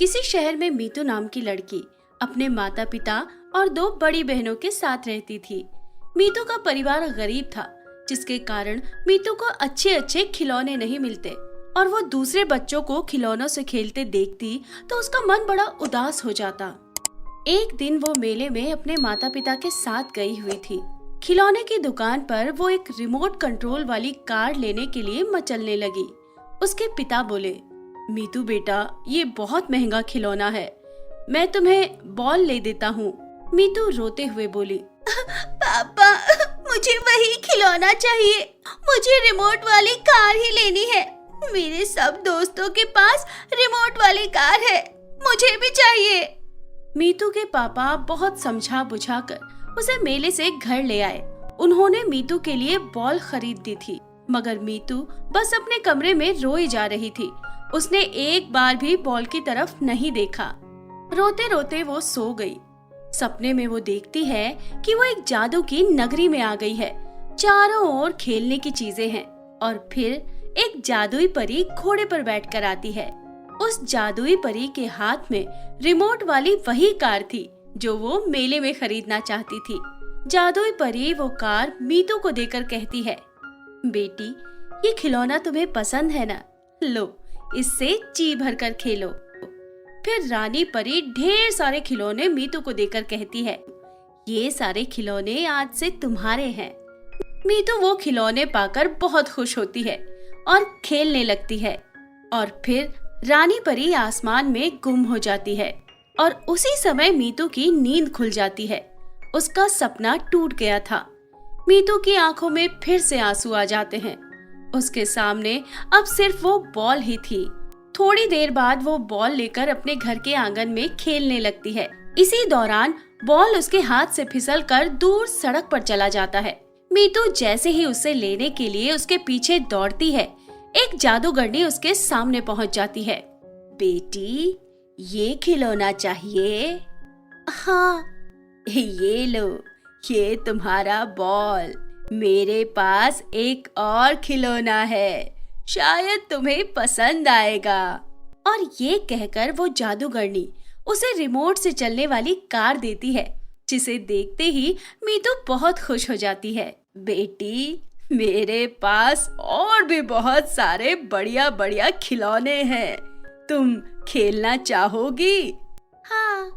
किसी शहर में मीतू नाम की लड़की अपने माता पिता और दो बड़ी बहनों के साथ रहती थी। मीतू का परिवार गरीब था, जिसके कारण मीतू को अच्छे अच्छे खिलौने नहीं मिलते और वो दूसरे बच्चों को खिलौनों से खेलते देखती तो उसका मन बड़ा उदास हो जाता। एक दिन वो मेले में अपने माता पिता के साथ गई हुई थी। खिलौने की दुकान पर वो एक रिमोट कंट्रोल वाली कार लेने के लिए मचलने लगी। उसके पिता बोले, मीतू बेटा, ये बहुत महंगा खिलौना है, मैं तुम्हें बॉल ले देता हूँ। मीतू रोते हुए बोली, पापा, मुझे वही खिलौना चाहिए, मुझे रिमोट वाली कार ही लेनी है। मेरे सब दोस्तों के पास रिमोट वाली कार है, मुझे भी चाहिए। मीतू के पापा बहुत समझा बुझाकर उसे मेले से घर ले आए। उन्होंने मीतू के लिए बॉल खरीद दी थी, मगर मीतू बस अपने कमरे में रोई जा रही थी। उसने एक बार भी बॉल की तरफ नहीं देखा। रोते रोते वो सो गई। सपने में वो देखती है कि वो एक जादू की नगरी में आ गई है। चारों ओर खेलने की चीजें हैं और फिर एक जादुई परी घोड़े पर बैठकर आती है। उस जादुई परी के हाथ में रिमोट वाली वही कार थी जो वो मेले में खरीदना चाहती थी। जादुई परी वो कार मीतू को देकर कहती है, बेटी, ये खिलौना तुम्हें पसंद है ना? लो, इससे जी भरकर खेलो। फिर रानी परी ढेर सारे खिलौने मीतू को देकर कहती है, ये सारे खिलौने आज से तुम्हारे हैं। मीतू वो खिलौने पाकर बहुत खुश होती है और खेलने लगती है। और फिर रानी परी आसमान में गुम हो जाती है और उसी समय मीतू की नींद खुल जाती है। उसका सपना टूट गया था। मीतू की आंखों में फिर से आंसू आ जाते हैं। उसके सामने अब सिर्फ वो बॉल ही थी। थोड़ी देर बाद वो बॉल लेकर अपने घर के आंगन में खेलने लगती है। इसी दौरान बॉल उसके हाथ से फिसलकर दूर सड़क पर चला जाता है। मीतू जैसे ही उसे लेने के लिए उसके पीछे दौड़ती है, एक जादूगरनी उसके सामने पहुंच जाती है। बेटी, ये खिलौना चाहिए? हाँ। ये लो, ये तुम्हारा बॉल। मेरे पास एक और खिलौना है, शायद तुम्हें पसंद आएगा। और ये कहकर वो जादूगरनी उसे रिमोट से चलने वाली कार देती है, जिसे देखते ही मीतू बहुत खुश हो जाती है। बेटी, मेरे पास और भी बहुत सारे बढ़िया बढ़िया खिलौने हैं, तुम खेलना चाहोगी? हाँ।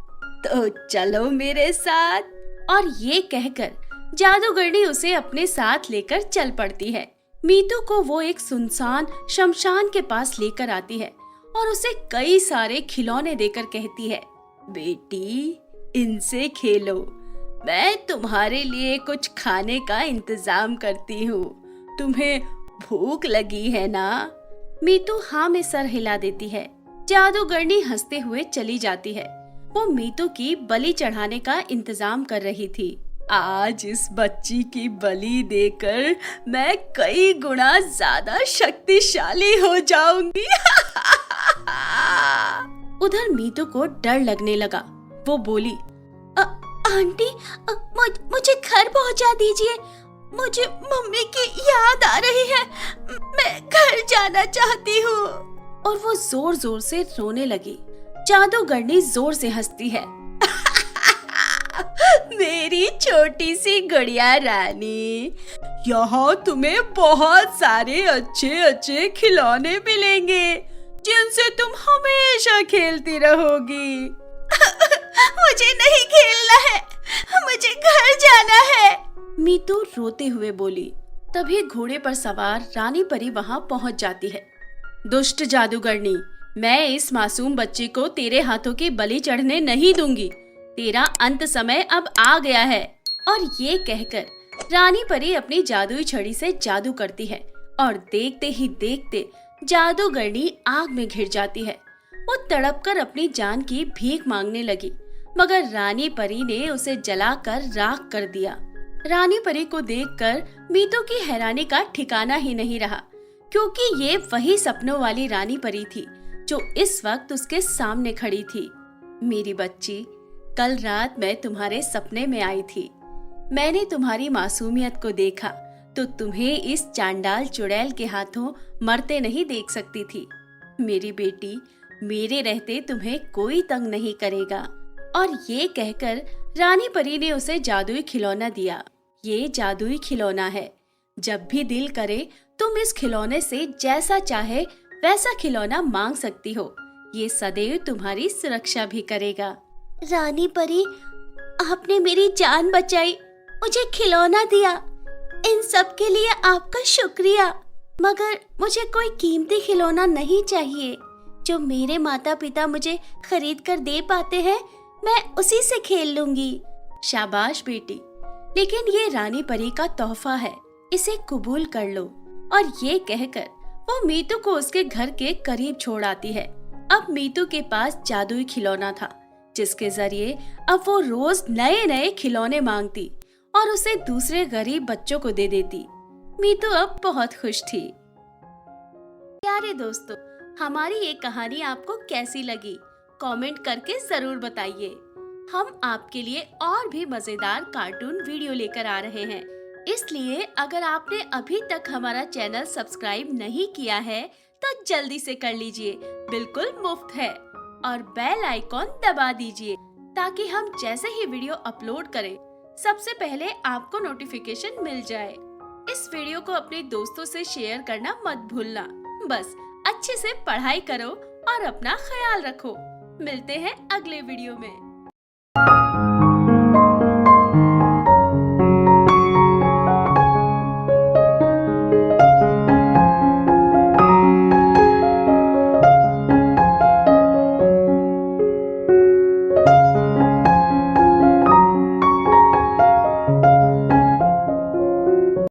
तो चलो मेरे साथ। और ये कहकर जादूगरनी उसे अपने साथ लेकर चल पड़ती है। मीतू को वो एक सुनसान शमशान के पास लेकर आती है और उसे कई सारे खिलौने देकर कहती है, बेटी, इनसे खेलो, मैं तुम्हारे लिए कुछ खाने का इंतजाम करती हूँ। तुम्हें भूख लगी है ना? मीतू हाँ में सर हिला देती है। जादूगरनी हंसते हुए चली जाती है। वो मीतू की बलि चढ़ाने का इंतजाम कर रही थी। आज इस बच्ची की बलि देकर मैं कई गुना ज्यादा शक्तिशाली हो जाऊंगी। उधर मीतू को डर लगने लगा। वो बोली, आंटी, मुझे घर पहुंचा दीजिए, मुझे मम्मी की याद आ रही है, मैं घर जाना चाहती हूँ। और वो जोर जोर से रोने लगी। जादूगरनी जोर से हंसती है। मेरी छोटी सी गुड़िया रानी, यहाँ तुम्हें बहुत सारे अच्छे अच्छे खिलौने मिलेंगे, जिनसे तुम हमेशा खेलती रहोगी। मुझे नहीं खेलना है, मुझे घर जाना है। मीतू रोते हुए बोली। तभी घोड़े पर सवार रानी परी वहाँ पहुँच जाती है। दुष्ट जादूगरनी, मैं इस मासूम बच्चे को तेरे हाथों की बलि चढ़ने नहीं दूंगी। तेरा अंत समय अब आ गया है। और ये कहकर रानी परी अपनी जादुई छड़ी से जादू करती है और देखते ही देखते जादूगरनी आग में घिर जाती है। वो तड़पकर अपनी जान की भीख मांगने लगी, मगर रानी परी ने उसे जलाकर राख कर दिया। रानी परी को देखकर मीतू की हैरानी का ठिकाना ही नहीं रहा, क्योंकि ये वही सपनों वाली रानी परी थी जो इस वक्त उसके सामने खड़ी थी। मेरी बच्ची, कल रात मैं तुम्हारे सपने में आई थी। मैंने तुम्हारी मासूमियत को देखा तो तुम्हें इस चांडाल चुड़ैल के हाथों मरते नहीं देख सकती थी। मेरी बेटी, मेरे रहते तुम्हें कोई तंग नहीं करेगा। और ये कहकर रानी परी ने उसे जादुई खिलौना दिया। ये जादुई खिलौना है, जब भी दिल करे तुम इस खिलौने से जैसा चाहे वैसा खिलौना मांग सकती हो। ये सदैव तुम्हारी सुरक्षा भी करेगा। रानी परी, आपने मेरी जान बचाई, मुझे खिलौना दिया। इन सब के लिए आपका शुक्रिया। मगर मुझे कोई कीमती खिलौना नहीं चाहिए। जो मेरे माता पिता मुझे खरीद कर दे पाते हैं, मैं उसी से खेल लूंगी। शाबाश बेटी, लेकिन ये रानी परी का तोहफा है, इसे कबूल कर लो। और ये कहकर वो मीतू को उसके घर के करीब छोड़ आती है। अब मीतू के पास जादुई खिलौना था, जिसके जरिए अब वो रोज नए नए खिलौने मांगती और उसे दूसरे गरीब बच्चों को दे देती। मीतू अब बहुत खुश थी। प्यारे दोस्तों, हमारी ये कहानी आपको कैसी लगी? कमेंट करके जरूर बताइए। हम आपके लिए और भी मजेदार कार्टून वीडियो लेकर आ रहे हैं, इसलिए अगर आपने अभी तक हमारा चैनल सब्सक्राइब नहीं किया है तो जल्दी से कर लीजिए, बिल्कुल मुफ्त है। और बेल आइकॉन दबा दीजिए ताकि हम जैसे ही वीडियो अपलोड करें सबसे पहले आपको नोटिफिकेशन मिल जाए। इस वीडियो को अपने दोस्तों से शेयर करना मत भूलना। बस अच्छे से पढ़ाई करो और अपना ख्याल रखो। मिलते हैं अगले वीडियो में।